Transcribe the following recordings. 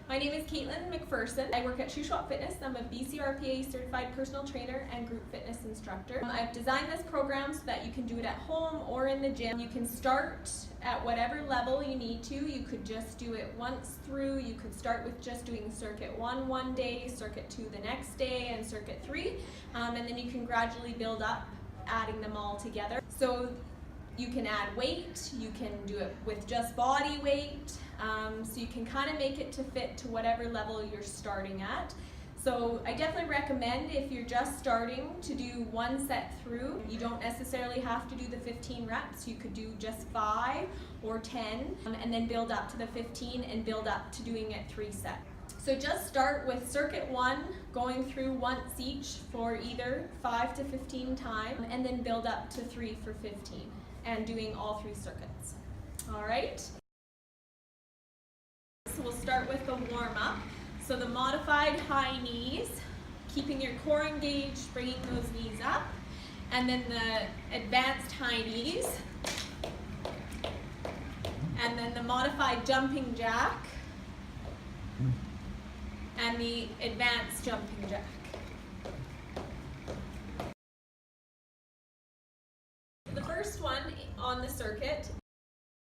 My name is I work at Shuswap Fitness. I'm a BCRPA certified personal trainer and group fitness instructor. I've designed this program so that you can do it at home or in the gym. You can start at whatever level you need to. You could just do it once through. You could start with just doing circuit 1 one day, circuit 2 the next day, and circuit 3. And then you can gradually build up, adding them all together. So you can add weight, you can do it with just body weight, so you can kind of make it to fit to whatever level you're starting at. So I definitely recommend, if you're just starting, to do 1 set through. You don't necessarily have to do the 15 reps. You could do just 5 or 10 and then build up to the 15 and build up to doing it 3 sets. So just start with circuit 1, going through once each for either 5 to 15 times, and then build up to 3 for 15 and doing all 3 circuits. All right. So we'll start with the warm-up. So the modified high knees, keeping your core engaged, bringing those knees up, and then the advanced high knees, and then the modified jumping jack, and the advanced jumping jack. The first one on the circuit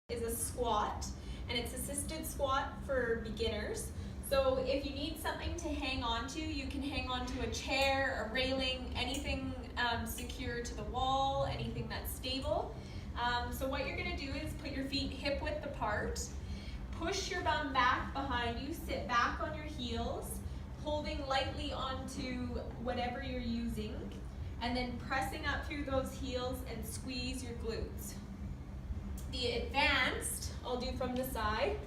is a squat, and it's assisted squat for beginners. So if you need something to hang on to, you can hang on to a chair, a railing, anything secure to the wall, anything that's stable. So what you're going to do is put your feet hip width apart, push your bum back behind you, sit back on your heels, holding lightly onto whatever you're using, and then pressing up through those heels and squeeze your glutes. The advanced, I'll do from the side.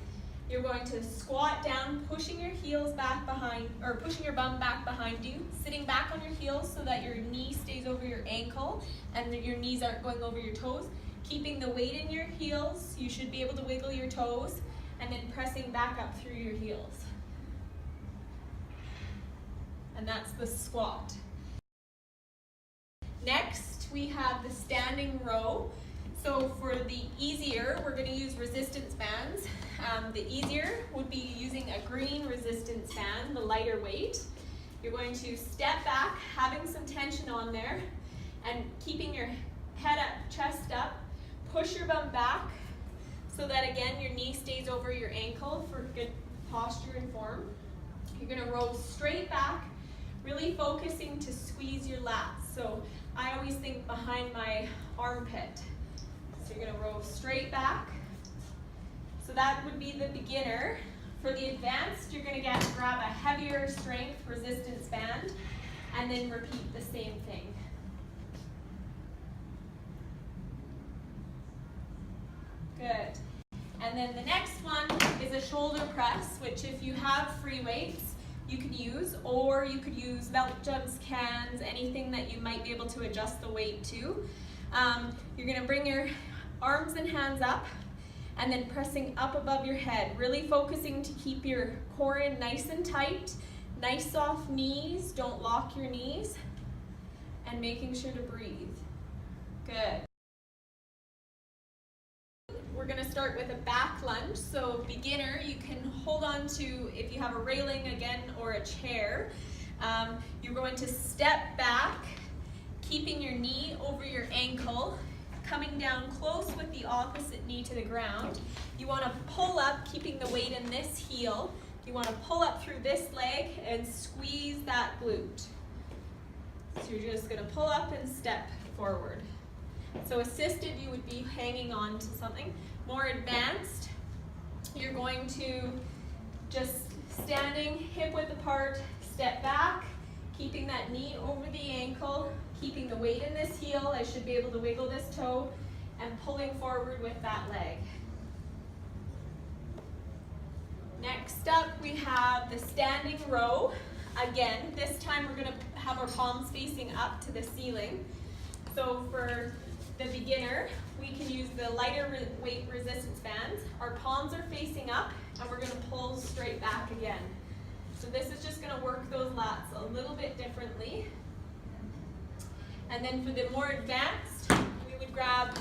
You're going to squat down, pushing your heels back behind, or pushing your bum back behind you, sitting back on your heels so that your knee stays over your ankle and your knees aren't going over your toes. Keeping the weight in your heels, you should be able to wiggle your toes, and then pressing back up through your heels. And that's the squat. Next, we have the standing row. So for the easier, we're going to use resistance bands. The easier would be using a green resistance band, the lighter weight. You're going to step back, having some tension on there, and keeping your head up, chest up. Push your bum back so that, again, your knee stays over your ankle for good posture and form. You're going to roll straight back, really focusing to squeeze your lats. So I always think behind my armpit. So you're going to roll straight back. So that would be the beginner. For the advanced, you're going to grab a heavier strength resistance band and then repeat the same thing. Good. And then the next one is a shoulder press, which if you have free weights, you could use, or you could use belt jumps, cans, anything that you might be able to adjust the weight to. You're going to bring your arms and hands up and then pressing up above your head, really focusing to keep your core in nice and tight, nice soft knees, don't lock your knees, and making sure to breathe. Good. We're going to start with a back lunge. So beginner, you can hold on to, if you have a railing again or a chair, you're going to step back, keeping your knee over your ankle, coming down close with the opposite knee to the ground. You want to pull up, keeping the weight in this heel. You want to pull up through this leg and squeeze that glute. So you're just going to pull up and step forward. So assisted, you would be hanging on to something. More advanced, you're going to just standing hip width apart, step back, keeping that knee over the ankle, keeping the weight in this heel. I should be able to wiggle this toe, and pulling forward with that leg. Next up, we have the standing row. Again, this time we're going to have our palms facing up to the ceiling. So for the beginner, we can use the lighter weight resistance bands. Our palms are facing up, and we're going to pull straight back again. So this is just going to work those lats a little bit differently. And then for the more advanced, we would grab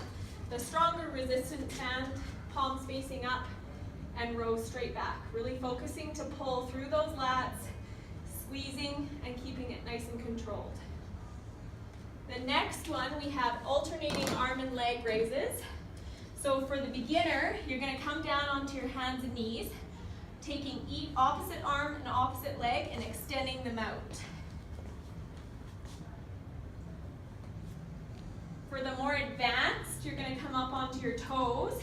the stronger resistance band, palms facing up, and row straight back. Really focusing to pull through those lats, squeezing and keeping it nice and controlled. The next one, we have alternating arm and leg raises. So for the beginner, you're going to come down onto your hands and knees, taking each opposite arm and opposite leg and extending them out. For the more advanced, you're going to come up onto your toes,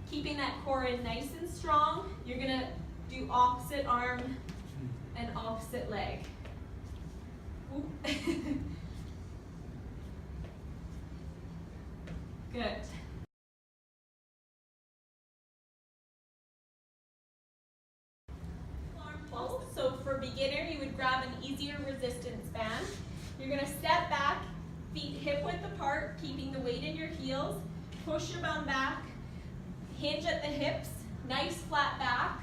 keeping that core in nice and strong. You're going to do opposite arm and opposite leg. Good. Arm pull. So for beginner, you would grab an easier resistance band. You're going to step back, feet hip width apart, keeping the weight in your heels. Push your bum back, hinge at the hips, nice flat back,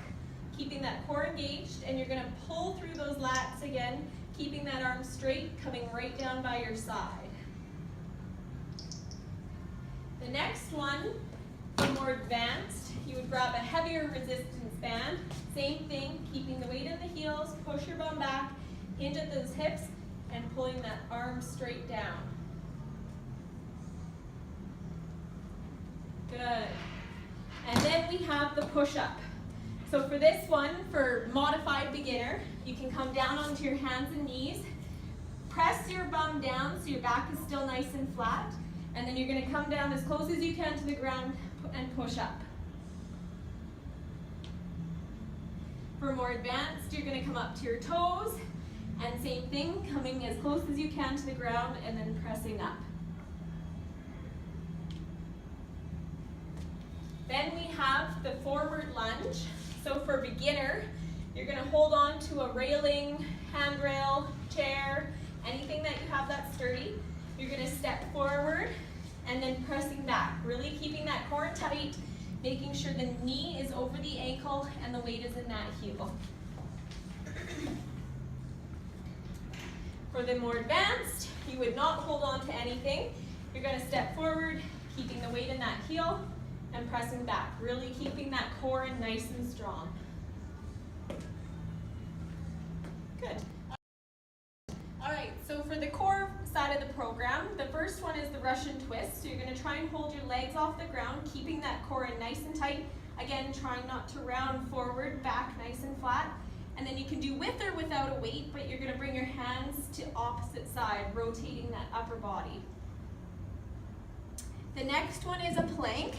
keeping that core engaged, and you're going to pull through those lats again, keeping that arm straight, coming right down by your side. The next one, for more advanced, you would grab a heavier resistance band. Same thing, keeping the weight in the heels, push your bum back, hinge at those hips, and pulling that arm straight down. Good. And then we have the push-up. So for this one, for modified beginner, you can come down onto your hands and knees, press your bum down so your back is still nice and flat, and then you're going to come down as close as you can to the ground and push up. For more advanced, you're going to come up to your toes, and same thing, coming as close as you can to the ground and then pressing up. Then we have the forward lunge. So for beginner, you're going to hold on to a railing, handrail, chair, anything that you have that's sturdy. You're going to step forward and then pressing back, really keeping that core tight, making sure the knee is over the ankle and the weight is in that heel. For the more advanced, you would not hold on to anything. You're going to step forward, keeping the weight in that heel and pressing back, really keeping that core in nice and strong. Good. All right, so for the core side of the program, the first one is the Russian twist. So you're going to try and hold your legs off the ground, keeping that core in nice and tight. Again, trying not to round forward, back nice and flat. And then you can do with or without a weight, but you're going to bring your hands to opposite side, rotating that upper body. The next one is a plank,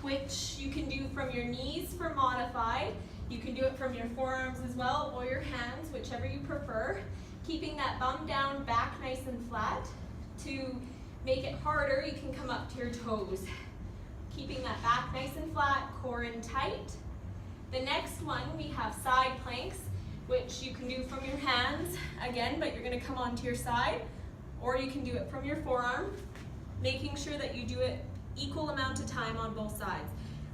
which you can do from your knees for modified. You can do it from your forearms as well, or your hands, whichever you prefer. Keeping that bum down, back nice and flat. To make it harder, you can come up to your toes. Keeping that back nice and flat, core in tight. The next one, we have side planks, which you can do from your hands, again, but you're going to come onto your side, or you can do it from your forearm, making sure that you do it equal amount of time on both sides.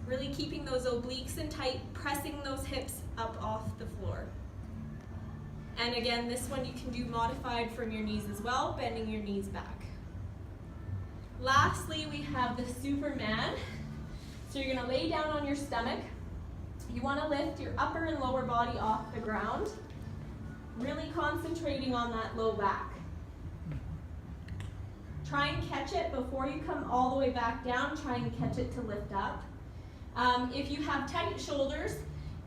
Really keeping those obliques in tight, pressing those hips up off the floor. And again, this one you can do modified from your knees as well, bending your knees back. Lastly, we have the Superman. So you're going to lay down on your stomach. You want to lift your upper and lower body off the ground, really concentrating on that low back. Try and catch it before you come all the way back down. Try and catch it to lift up. If you have tight shoulders,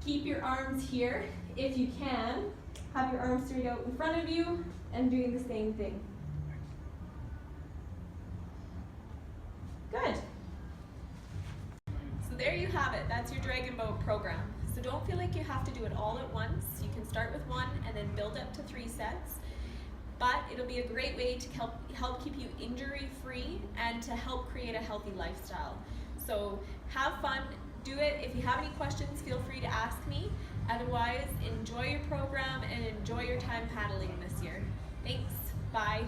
keep your arms here. If you can, have your arms straight out in front of you and doing the same thing. Good. So there you have it. That's your Dragon Boat program. So don't feel like you have to do it all at once. You can start with one and then build up to 3 sets. But it'll be a great way to help keep you injury-free and to help create a healthy lifestyle. So have fun, do it. If you have any questions, feel free to ask me. Otherwise, enjoy your program and enjoy your time paddling this year. Thanks. Bye.